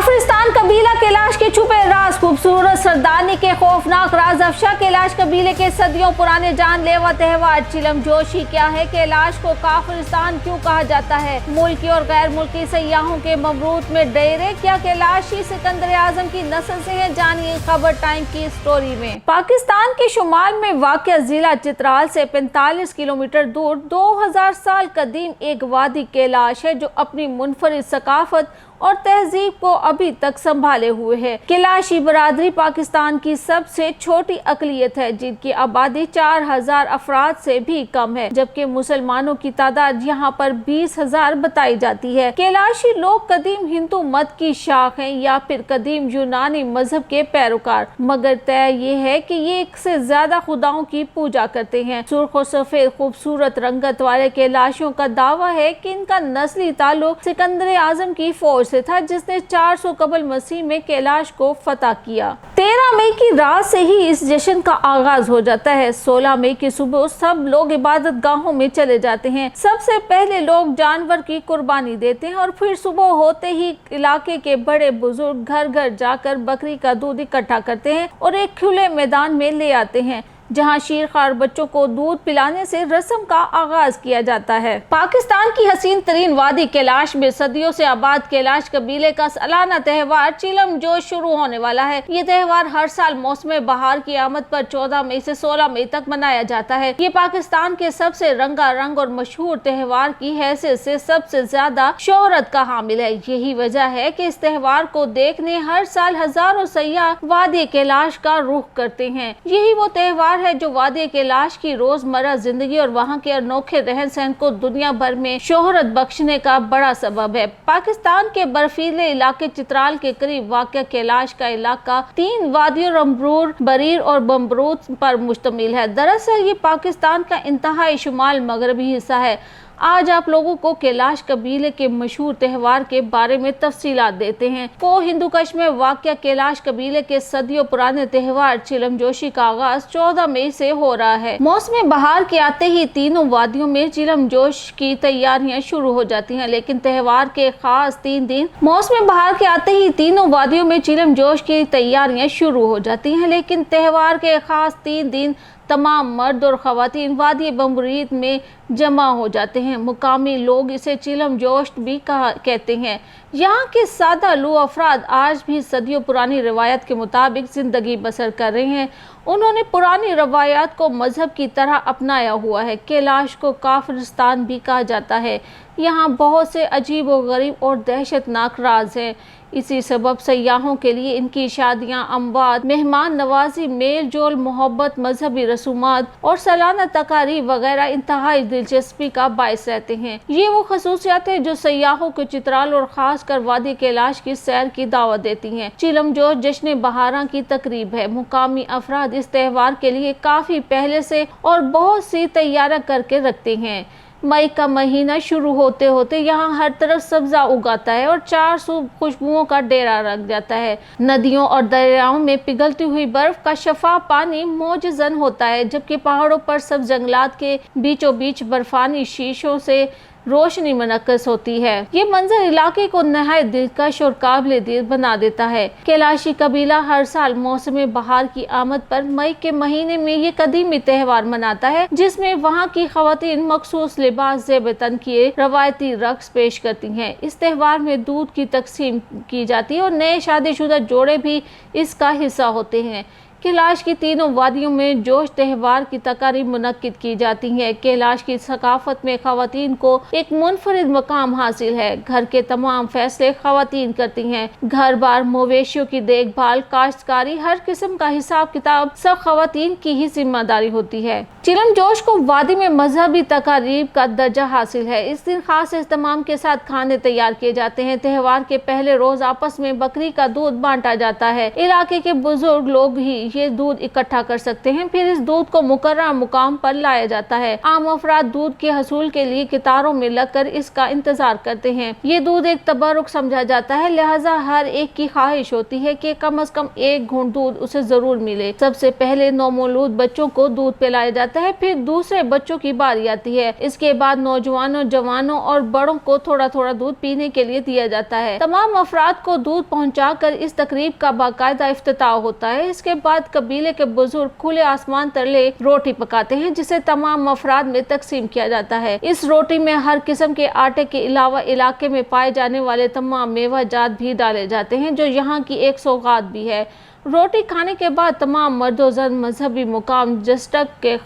काफिरिस्तान कबीला कैलाश के छुपे राज, खूबसूरत सरदारनी के खौफनाक राज अफशा। कैलाश कबीले के सदियों पुराने जानलेवा त्योहार चिलम जोशी। क्या है कैलाश को काफिरिस्तान क्यों कहा जाता है? मुल्की और गैर मुल्की सयाहों के मबरूत में डेरे, क्या कैलाशी सिकंदर आजम की नस्ल से है? जानिए खबर टाइम की स्टोरी में। पाकिस्तान के शुमाल में वाक़या जिला चित्राल से 45 किलोमीटर दूर 2000 साल कदीम एक वादी कैलाश है जो अपनी मुनफरिद सकाफत और तहजीब को अभी तक संभाले हुए है। कैलाशी बरादरी पाकिस्तान की सबसे छोटी अकलियत है जिनकी आबादी 4000 अफराद से भी कम है, जबकि मुसलमानों की तादाद यहाँ पर 20,000 बताई जाती है। कैलाशी लोग कदीम हिंदू मत की शाख हैं या फिर कदीम यूनानी मजहब के पैरोकार, मगर तय ये है कि ये एक से ज्यादा खुदाओं की पूजा करते हैं। सुर्ख और सफेद खूबसूरत रंगत वाले कैलाशियों का दावा है कि इनका नस्ली ताल्लुक सिकंदर आजम की फौज से था जिसने 400 कबल मसीह में कैलाश को फतह किया। 13 मई की रात से ही इस जश्न का आगाज हो जाता है। 16 मई की सुबह सब लोग इबादत गाहों में चले जाते हैं। सबसे पहले लोग जानवर की कुर्बानी देते हैं और फिर सुबह होते ही इलाके के बड़े बुजुर्ग घर घर जाकर बकरी का दूध इकट्ठा करते हैं और एक खुले मैदान में ले आते हैं जहां शीरखार बच्चों को दूध पिलाने से रस्म का आगाज किया जाता है। पाकिस्तान की हसीन तरीन वादी कैलाश में सदियों से आबाद कैलाश कबीले का सालाना त्योहार चिलम जोश शुरू होने वाला है। ये त्योहार हर साल मौसम बहार की आमद पर 14 मई से 16 मई तक मनाया जाता है। ये पाकिस्तान के सबसे रंगारंग और मशहूर त्योहार की हैसियत से सबसे ज्यादा शोहरत का हामिल है। यही वजह है कि इस त्योहार को देखने हर साल हजारों सयाह वादी कैलाश का रुख करते हैं। यही वो त्योहार है जो वादी कैलाश की रोजमर्रा जिंदगी और वहां के अनोखे रहन सहन को दुनिया भर में शोहरत बख्शने का बड़ा सबब है। पाकिस्तान के बर्फीले इलाके चित्राल के करीब वाक़या कैलाश का इलाका 3 वादियों रंबरूर, बरीर और बमरूत पर मुश्तमिल है। दरअसल ये पाकिस्तान का इंतहाई शुमाल मगरबी हिस्सा है। आज आप लोगों को कैलाश कबीले के मशहूर त्योहार के बारे में तफसीलात देते हैं। को हिंदुकश में वाक़या कैलाश कबीले के सदियों पुराने त्योहार चिलम जोशी का आगाज 14 मई से हो रहा है। मौसम बहार के आते ही तीनों वादियों में चिलम जोश की तैयारियां शुरू हो जाती हैं, लेकिन त्योहार के खास 3 दिन मौसम बहार के आते ही तीनों वादियों में चिलम जोश की तैयारियां शुरू हो जाती हैं, लेकिन त्योहार के खास 3 दिन तमाम मर्द और ख़वातीन वादी बमरीत में जमा हो जाते हैं। मुकामी लोग इसे चिलम जोश भी कहते हैं। यहाँ के सादा लू अफराद आज भी सदियों पुरानी रवायत के मुताबिक ज़िंदगी बसर कर रहे हैं। उन्होंने पुरानी रवायात को मजहब की तरह अपनाया हुआ है। कैलाश को काफिरिस्तान भी कहा जाता है। यहाँ बहुत से अजीब व गरीब और दहशतनाक राज हैं। इसी सबब सयाहों के लिए इनकी शादियाँ, अमवाद, मेहमान नवाजी, मेल जोल, मोहब्बत, मजहबी रसूमात और सालाना तकारीब वगैरह इंतहाई दिलचस्पी का बायस रहते हैं। ये वो खसूसियात हैं जो सयाहों को चित्राल और खास कर वादी कैलाश की सैर की दावत देती हैं। चिलम जोश जश्न बहारा की तकरीब है। मुकामी अफराद इस त्योहार के लिए काफी पहले से और बहुत सी तैयारियां करके रखते हैं। मई का महीना शुरू होते होते यहाँ हर तरफ सब्जा उगाता है और 400 खुशबुओं का डेरा रख जाता है। नदियों और दरियाओं में पिघलती हुई बर्फ का शफाफ पानी मौजज़न होता है, जबकि पहाड़ों पर सब जंगलात के बीचों बीच बर्फानी शीशों से रोशनी मनक्कस होती है। ये मंजर इलाके को नहायत दिलकश और काबिल दीद बना देता है। कैलाशी कबीला हर साल मौसम बहार की आमद पर मई के महीने में ये कदीमी त्योहार मनाता है, जिसमें वहाँ की खवातीन मखसूस लिबास ज़ेब तन किए रवायती रक्स पेश करती हैं। इस त्योहार में दूध की तकसीम की जाती है और नए शादीशुदा जोड़े भी इसका हिस्सा होते हैं। कैलाश की तीनों वादियों में जोश त्योहार की तकारीब मुनक्किद की जाती है। कैलाश की सकाफत में खवातीन को एक मुनफरिद मकाम हासिल है। घर के तमाम फैसले खवातीन करती हैं। घर बार, मवेशियों की देखभाल, काश्तकारी, हर किस्म का हिसाब किताब सब खवातीन की ही जिम्मेदारी होती है। चिलम जोश को वादी में मजहबी तकारीब का दर्जा हासिल है। इस दिन खास इस्तेमाम के साथ खाने तैयार किए जाते हैं। त्योहार के पहले रोज आपस में बकरी का दूध बांटा जाता है। इलाके के बुजुर्ग लोग ही ये दूध इकट्ठा कर सकते हैं। फिर इस दूध को मुकर्रर मुकाम पर लाया जाता है। आम अफराद दूध के हसूल के लिए कतारों में लगकर इसका इंतजार करते हैं। ये दूध एक तबर्रुक समझा जाता है, लिहाजा हर एक की ख्वाहिश होती है कि कम से कम एक घूंट दूध उसे जरूर मिले। सबसे पहले नौमौलूद बच्चों को दूध पिलाया जाता है, फिर दूसरे बच्चों की बारी आती है। इसके बाद नौजवानों, जवानों और बड़ों को थोड़ा थोड़ा दूध पीने के लिए दिया जाता है। तमाम अफराद को दूध पहुंचाकर इस तकरीब का बाकायदा इफ्तिताह होता है। इसके बाद कबीले के बुजुर्ग खुले आसमान तले रोटी पकाते हैं, जिसे तमाम अफराद में तकसीम किया जाता है। इस रोटी में हर किस्म के आटे के अलावा इलाके में पाए जाने वाले तमाम मेवा जात भी डाले जाते हैं, जो यहाँ की एक सौगात भी है। रोटी खाने के बाद तमाम मर्दो ज़न मजहबी मुकाम जस्टक के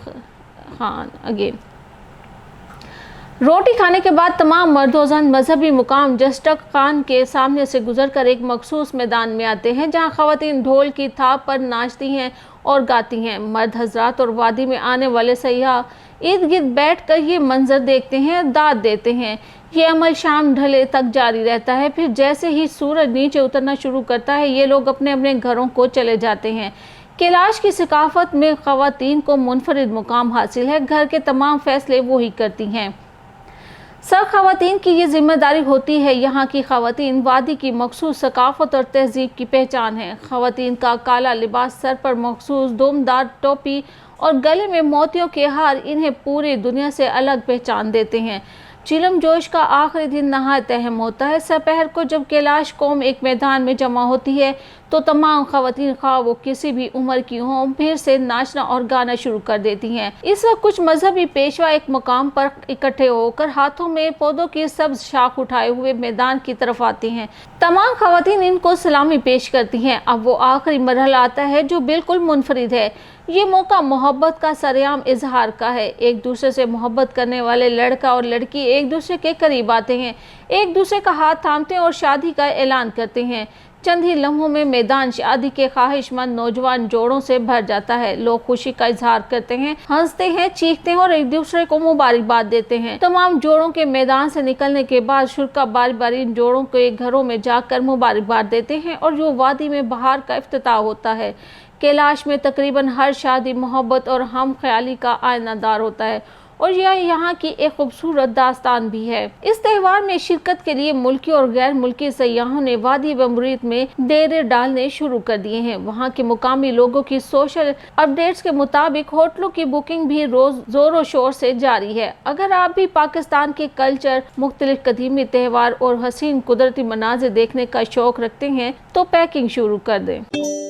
रोटी खाने के बाद तमाम मर्दोज़न मजहबी मुकाम जस्टक खान के सामने से गुजरकर एक मखसूस मैदान में आते हैं, जहां ख़वातीन ढोल की थाप पर नाचती हैं और गाती हैं। मर्द हजरात और वादी में आने वाले सयाह इर्द गिर्द बैठ कर ये मंजर देखते हैं, दाद देते हैं। ये अमल शाम ढले तक जारी रहता है। फिर जैसे ही सूरज नीचे उतरना शुरू करता है, ये लोग अपने अपने घरों को चले जाते हैं। कैलाश की सकाफत में ख़वातीन को मुनफरिद मुकाम हासिल है। घर के तमाम फैसले वही करती हैं। सब ख़वातीन की ये जिम्मेदारी होती है। यहाँ की ख़वातीन वादी की मखसूस सकाफत और तहजीब की पहचान है। ख़वातीन का काला लिबास, सर पर मखसूस दोमदार टोपी और गले में मोतियों के हार इन्हें पूरी दुनिया से अलग पहचान देते हैं। चिलम जोश का आखिरी दिन नहायत अहम होता है। दोपहर को जब कैलाश कौम एक मैदान में जमा होती है, तो तमाम ख़वातीन ख़्वाह वो किसी भी उम्र की हों, फिर से नाचना और गाना शुरू कर देती हैं। इस वक्त कुछ मजहबी पेशवा एक मकाम पर इकट्ठे होकर हाथों में पौधों की सब्ज शाख उठाए हुए मैदान की तरफ आती हैं। तमाम ख़वातीन इनको सलामी पेश करती हैं। अब वो आखिरी मरहला आता है जो बिल्कुल मुनफरिद है। ये मौका मोहब्बत का सरेआम इजहार का है। एक दूसरे से मोहब्बत करने वाले लड़का और लड़की एक दूसरे के करीब आते हैं, एक दूसरे का हाथ थामते हैं और शादी का ऐलान करते हैं। चंद ही लम्हों में मैदान शादी के ख्वाहिशमंद नौजवान जोड़ों से भर जाता है। लोग खुशी का इजहार करते हैं, हंसते हैं, चीखते हैं और एक दूसरे को मुबारकबाद देते हैं। तमाम जोड़ों के मैदान से निकलने के बाद शुरका बारी बारी इन जोड़ों के घरों में जाकर मुबारकबाद देते हैं और जो वादी में बहार का इफ्तिताह होता है। कैलाश में तकरीबन हर शादी मोहब्बत और हम ख्याली का आयनादार होता है और यह यहाँ की एक खूबसूरत दास्तान भी है। इस त्यौहार में शिरकत के लिए मुल्की और गैर मुल्की सयाहों ने वादी व मुरीद में डेरे डालने शुरू कर दिए हैं। वहाँ के मुकामी लोगों की सोशल अपडेट्स के मुताबिक होटलों की बुकिंग भी रोज जोरों शोर से जारी है। अगर आप भी पाकिस्तान के कल्चर, मुख्तलिफ कदीमी त्यौहार और हसीन कुदरती मनाजिर देखने का शौक रखते हैं, तो पैकिंग शुरू कर दें।